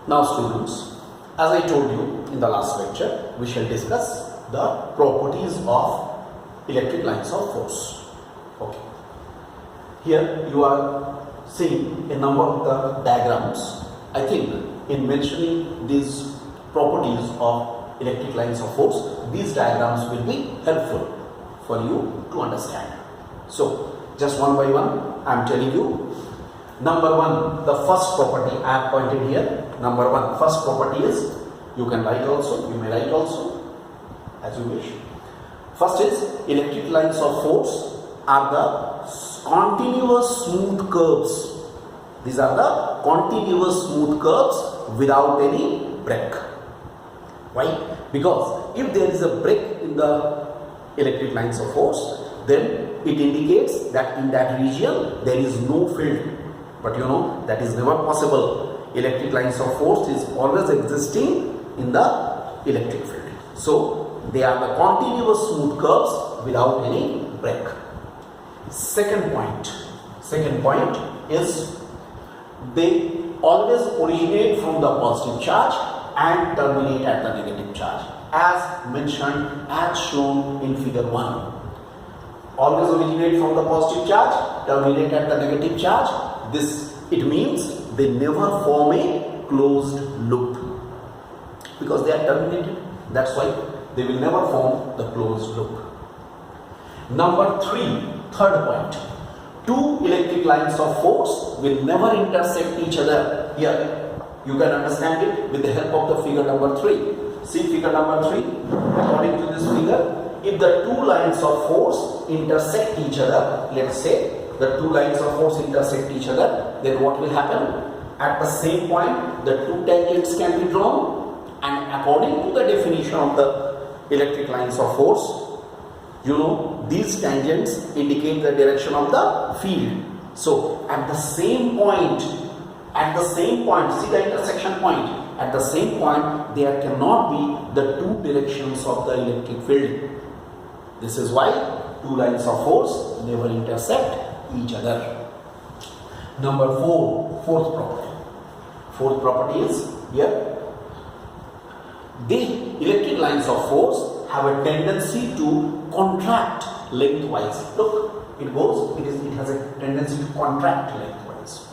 Now students, as I told you in the last lecture, we shall discuss the properties of electric lines of force. Okay. Here you are seeing a number of the diagrams. I think in mentioning these properties of electric lines of force, these diagrams will be helpful for you to understand. So just one by one I am telling you. Number one, the first property I have pointed here. Number one, first property is, you can write also, you may write also as you wish. First is, electric lines of force are the continuous smooth curves. These are the continuous smooth curves without any break. Why? Because if there is a break in the electric lines of force, then it indicates that in that region there is no field. But you know that is never possible. Electric lines of force is always existing in the electric field. So they are the continuous smooth curves without any break. Second point is, they always originate from the positive charge and terminate at the negative charge, as mentioned, as shown in figure 1. Always originate from the positive charge, terminate at the negative charge. It means they never form a closed loop because they are terminated. That's why they will never form the closed loop. Number 3, third point. Two electric lines of force will never intersect each other. Here you can understand it with the help of the figure number 3. See figure number 3. According to this figure, if the two lines of force intersect each other, let's say the two lines of force intersect each other, then what will happen? At the same point, the two tangents can be drawn, and according to the definition of the electric lines of force, you know, these tangents indicate the direction of the field. So at the same point, see the intersection point, at the same point there cannot be the two directions of the electric field. This is why two lines of force never intersect each other. Number 4, fourth property. Fourth property is here. The electric lines of force have a tendency to contract lengthwise. Look, it has a tendency to contract lengthwise.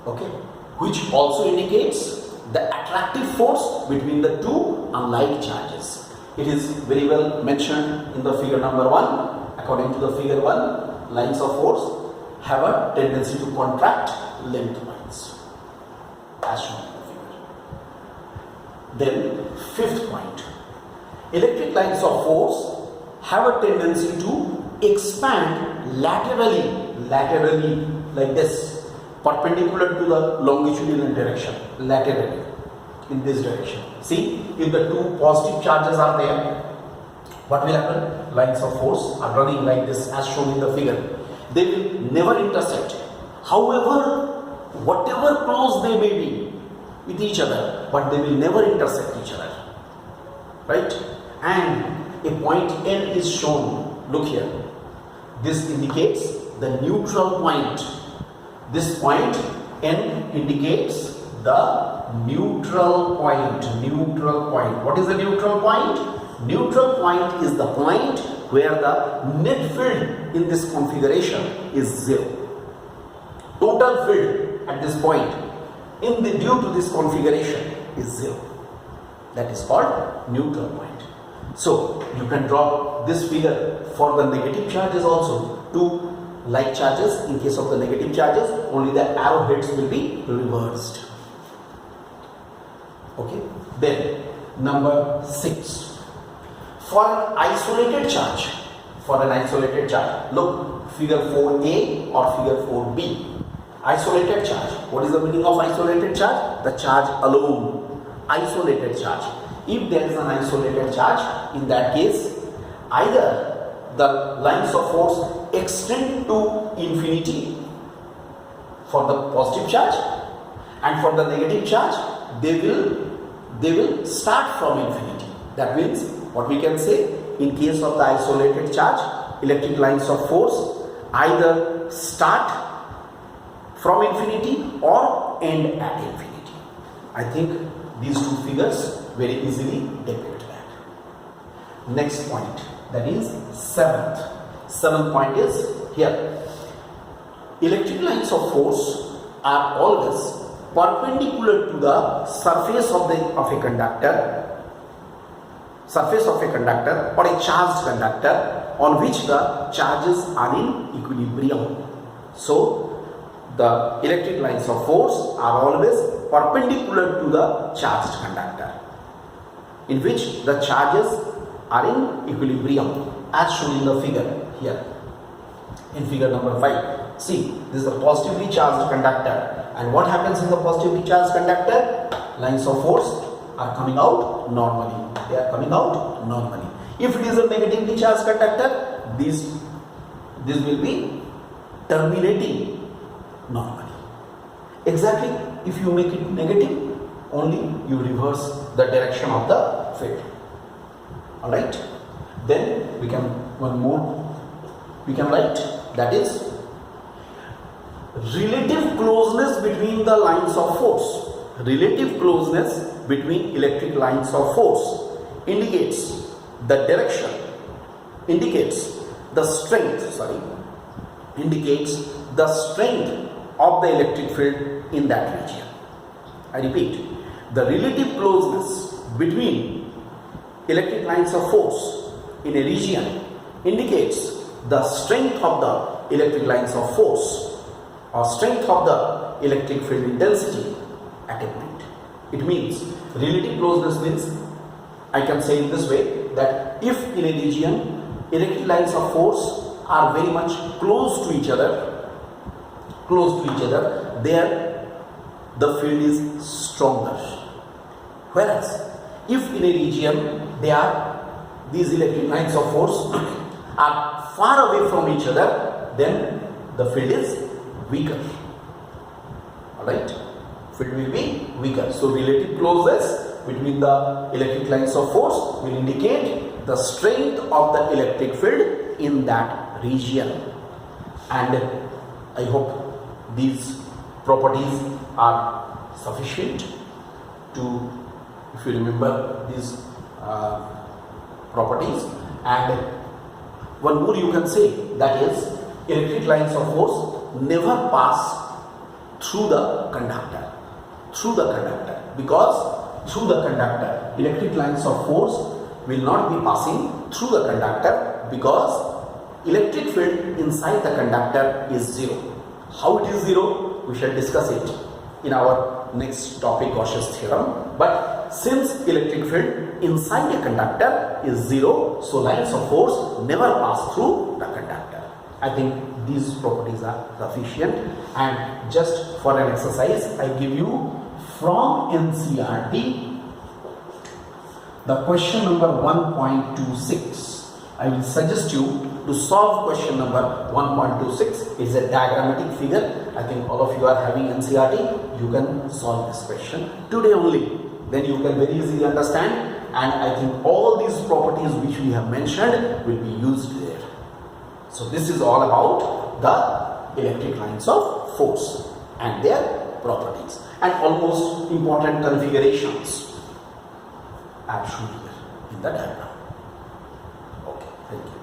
Okay, which also indicates the attractive force between the two unlike charges. It is very well mentioned in the figure number 1. According to the figure 1, lines of force have a tendency to contract lengthwise, as shown in the figure. Then, fifth point. Electric lines of force have a tendency to expand laterally like this, perpendicular to the longitudinal direction, laterally in this direction. See, if the two positive charges are there, what will happen? Lines of force are running like this, as shown in the figure. They will never intersect. However, whatever close they may be with each other, but they will never intersect each other. Right? And a point N is shown. Look here. This indicates the neutral point. This point N indicates the neutral point. What is the neutral point? Neutral point is the point where the net field in this configuration is 0. Total field at this point due to this configuration is 0. That is called neutral point. So you can draw this figure for the negative charges also. Two like charges, in case of the negative charges, only the arrowheads will be reversed. Okay. Then number 6. For an isolated charge, look, figure 4a or figure 4b. Isolated charge. What is the meaning of isolated charge? The charge alone. Isolated charge. If there is an isolated charge, in that case, either the lines of force extend to infinity for the positive charge, and for the negative charge, they will start from infinity. That means, what we can say, in case of the isolated charge, electric lines of force either start from infinity or end at infinity. I think these two figures very easily depict that. Next point, that is seventh point is here. Electric lines of force are always perpendicular to the surface of a conductor or a charged conductor on which the charges are in equilibrium. So the electric lines of force are always perpendicular to the charged conductor in which the charges are in equilibrium, as shown in the figure here. In figure number 5, see, this is a positively charged conductor, and what happens in the positively charged conductor? Lines of force are coming out normally. They are coming out normally. If it is a negatively charged conductor, this will be terminating normally. Exactly, if you make it negative, only you reverse the direction of the field. Alright, then we can write, that is relative closeness between the lines of force. Relative closeness between electric lines of force indicates the direction, indicates the strength of the electric field in that region. I repeat, the relative closeness between electric lines of force in a region indicates the strength of the electric lines of force or strength of the electric field intensity at a point. It means, relative closeness means, I can say in this way, that if in a region electric lines of force are very much close to each other, there the field is stronger. Whereas if in a region these electric lines of force are far away from each other, then the field is weaker. Alright, field will be weaker. So relative closeness between the electric lines of force will indicate the strength of the electric field in that region. And I hope these properties are sufficient to, if you remember these properties. And one more you can say, that is, electric lines of force never pass through the conductor, because through the conductor electric lines of force will not be passing through the conductor, because electric field inside the conductor is zero. How it is zero, we shall discuss it in our next topic, Gauss's theorem. But since electric field inside a conductor is zero, so lines of force never pass through the conductor. I think these properties are sufficient. And just for an exercise, I give you from NCERT the question number 1.26. I will suggest you to solve question number 1.26. It's a diagrammatic figure. I think all of you are having NCERT. You can solve this question today only. Then you can very easily understand, and I think all these properties which we have mentioned will be used there. So this is all about the electric lines of force and their properties, and almost important configurations are shown here in the diagram. Okay, thank you.